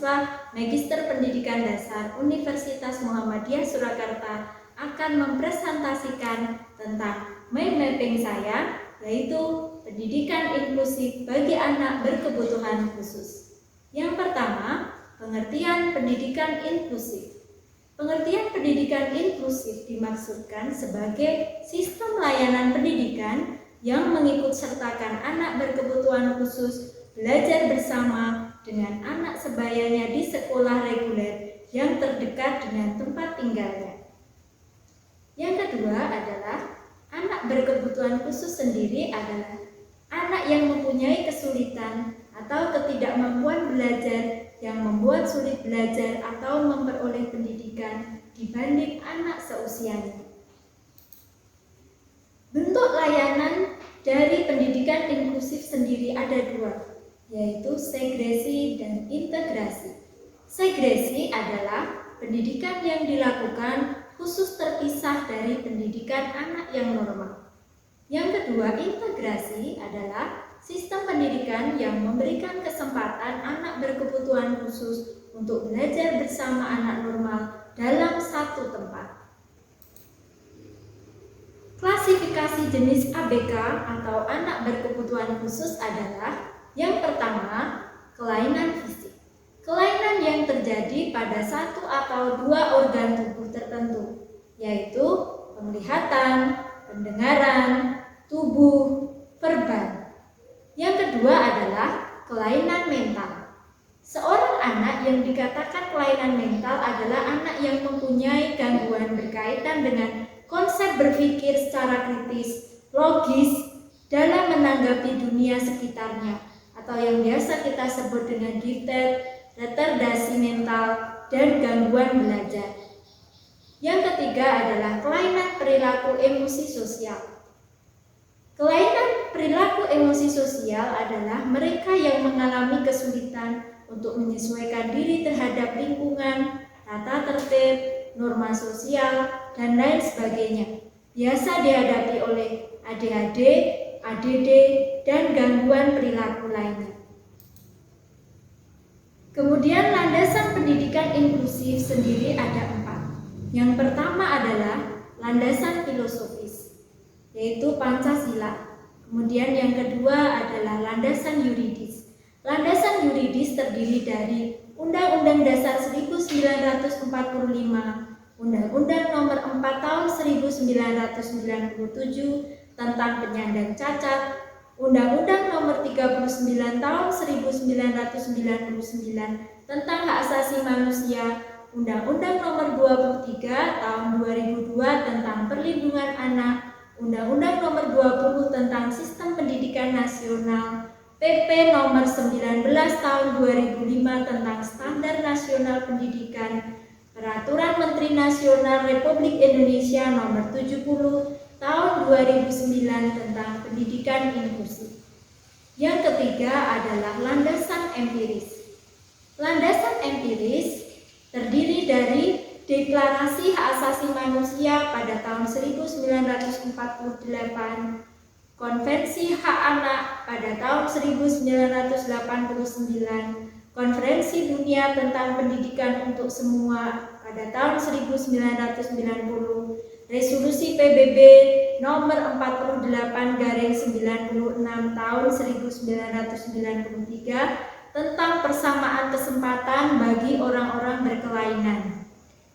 mahasiswa Magister Pendidikan Dasar Universitas Muhammadiyah Surakarta akan mempresentasikan tentang mind mapping saya, yaitu pendidikan inklusif bagi anak berkebutuhan khusus. Yang pertama, pengertian pendidikan inklusif. Pengertian pendidikan inklusif dimaksudkan sebagai sistem layanan pendidikan yang mengikut sertakan anak berkebutuhan khusus belajar bersama dengan anak sebayanya di sekolah reguler yang terdekat dengan tempat tinggalnya. Yang kedua adalah anak berkebutuhan khusus sendiri adalah anak yang mempunyai kesulitan atau ketidakmampuan belajar yang membuat sulit belajar atau memperoleh pendidikan dibanding anak seusianya. Bentuk layanan dari pendidikan inklusif sendiri ada dua, yaitu segresi dan integrasi. Segresi adalah pendidikan yang dilakukan khusus terpisah dari pendidikan anak yang normal. Yang kedua, integrasi adalah sistem pendidikan yang memberikan kesempatan anak berkebutuhan khusus untuk belajar bersama anak normal dalam satu tempat. Klasifikasi jenis ABK atau anak berkebutuhan khusus adalah yang pertama, kelainan fisik. Kelainan yang terjadi pada satu atau dua organ tubuh tertentu, yaitu penglihatan, pendengaran, tubuh, verban. Yang kedua adalah kelainan mental. Seorang anak yang dikatakan kelainan mental adalah anak yang mempunyai gangguan berkaitan dengan konsep berpikir secara kritis, logis, dalam menanggapi dunia sekitarnya, atau yang biasa kita sebut dengan gifted, retardasi mental, dan gangguan belajar. Yang ketiga adalah kelainan perilaku emosi sosial. Kelainan perilaku emosi sosial adalah mereka yang mengalami kesulitan untuk menyesuaikan diri terhadap lingkungan, tata tertib, norma sosial, dan lain sebagainya. Biasa dihadapi oleh ADHD, ADD, dan gangguan perilaku lainnya. Kemudian landasan pendidikan inklusif sendiri ada 4. Yang pertama adalah landasan filosofis, yaitu Pancasila. Kemudian yang kedua adalah landasan yuridis. Landasan yuridis terdiri dari Undang-Undang Dasar 1945, Undang-Undang Nomor 4 Tahun 1997 tentang penyandang cacat, Undang-Undang Nomor 39 Tahun 1999 tentang hak asasi manusia, Undang-Undang Nomor 23 Tahun 2002 tentang perlindungan anak, Undang-Undang Nomor 20 tentang Sistem Pendidikan Nasional, PP Nomor 19 Tahun 2005 tentang Standar Nasional Pendidikan, Peraturan Menteri Nasional Republik Indonesia Nomor 70 Tahun 2009 tentang Pendidikan Inklusif. Yang ketiga adalah landasan empiris. Landasan empiris terdiri dari Deklarasi Hak Asasi Manusia pada tahun 1948, Konvensi Hak Anak pada tahun 1989, Konferensi Dunia tentang Pendidikan untuk Semua pada tahun 1990, Resolusi PBB nomor 48/96 tahun 1993 tentang persamaan kesempatan bagi orang-orang berkelainan.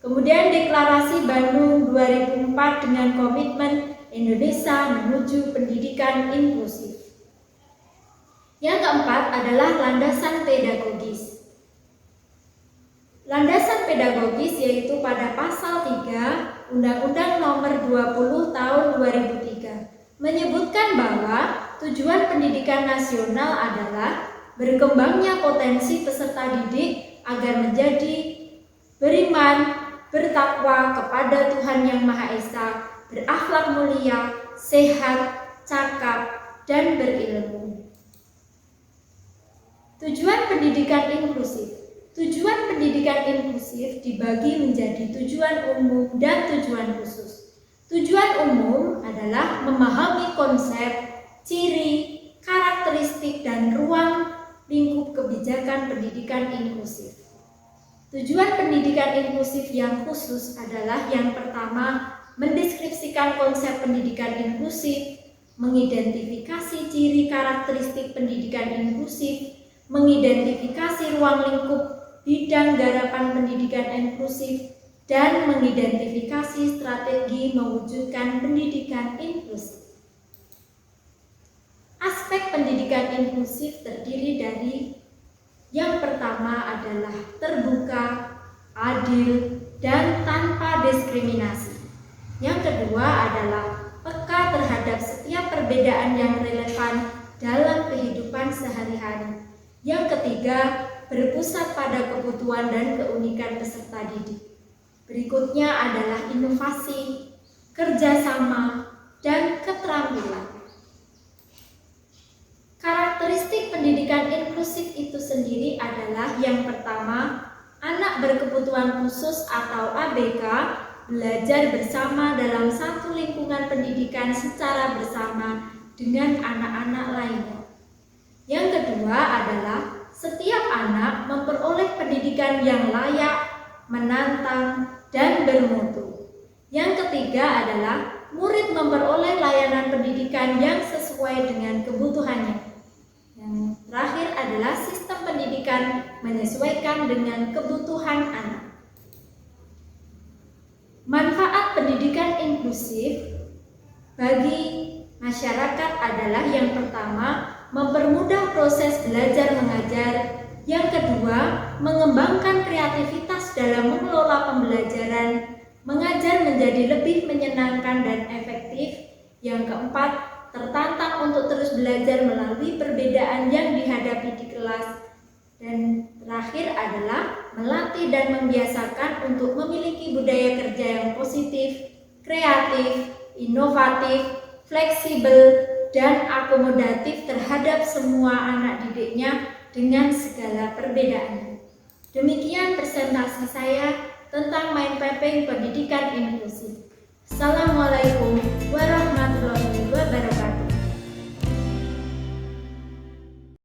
Kemudian Deklarasi Bandung 2004 dengan komitmen Indonesia menuju pendidikan inklusif. Yang keempat adalah landasan pedagogis. Landasan pedagogis yaitu pada pasal 3 Undang-Undang Nomor 20 Tahun 2003 menyebutkan bahwa tujuan pendidikan nasional adalah berkembangnya potensi peserta didik agar menjadi beriman, bertakwa kepada Tuhan Yang Maha Esa, berakhlak mulia, sehat, cakap, dan berilmu. Tujuan pendidikan inklusif. Tujuan pendidikan inklusif dibagi menjadi tujuan umum dan tujuan khusus. Tujuan umum adalah memahami konsep, ciri, karakteristik, dan ruang lingkup kebijakan pendidikan inklusif. Tujuan pendidikan inklusif yang khusus adalah yang pertama, mendeskripsikan konsep pendidikan inklusif, mengidentifikasi ciri karakteristik pendidikan inklusif, mengidentifikasi ruang lingkup bidang garapan pendidikan inklusif, dan mengidentifikasi strategi mewujudkan pendidikan inklusif. Aspek pendidikan inklusif terdiri dari yang pertama adalah terbuka, adil, dan tanpa diskriminasi. Yang kedua adalah peka terhadap setiap perbedaan yang relevan dalam kehidupan sehari-hari. Yang ketiga, berpusat pada kebutuhan dan keunikan peserta didik. Berikutnya adalah inovasi, kerjasama, dan keterampilan. Karakteristik pendidikan inklusif itu sendiri adalah yang pertama, anak berkebutuhan khusus atau ABK belajar bersama dalam satu lingkungan pendidikan secara bersama dengan anak-anak lainnya. Yang kedua adalah setiap anak memperoleh pendidikan yang layak, menantang, dan bermutu. Yang ketiga adalah murid memperoleh layanan pendidikan yang sesuai dengan kebutuhannya. Yang terakhir adalah sistem pendidikan menyesuaikan dengan kebutuhan anak. Manfaat pendidikan inklusif bagi masyarakat adalah yang pertama, mempermudah proses belajar mengajar. Yang kedua, mengembangkan kreativitas dalam mengelola pembelajaran, mengajar menjadi lebih menyenangkan dan efektif. Yang keempat, tertantang untuk terus belajar melalui perbedaan yang dihadapi di kelas. Dan terakhir adalah melatih dan membiasakan untuk memiliki budaya kerja yang positif, kreatif, inovatif, fleksibel, dan akomodatif terhadap semua anak didiknya dengan segala perbedaannya. Demikian presentasi saya tentang mind mapping pendidikan inklusif. Assalamualaikum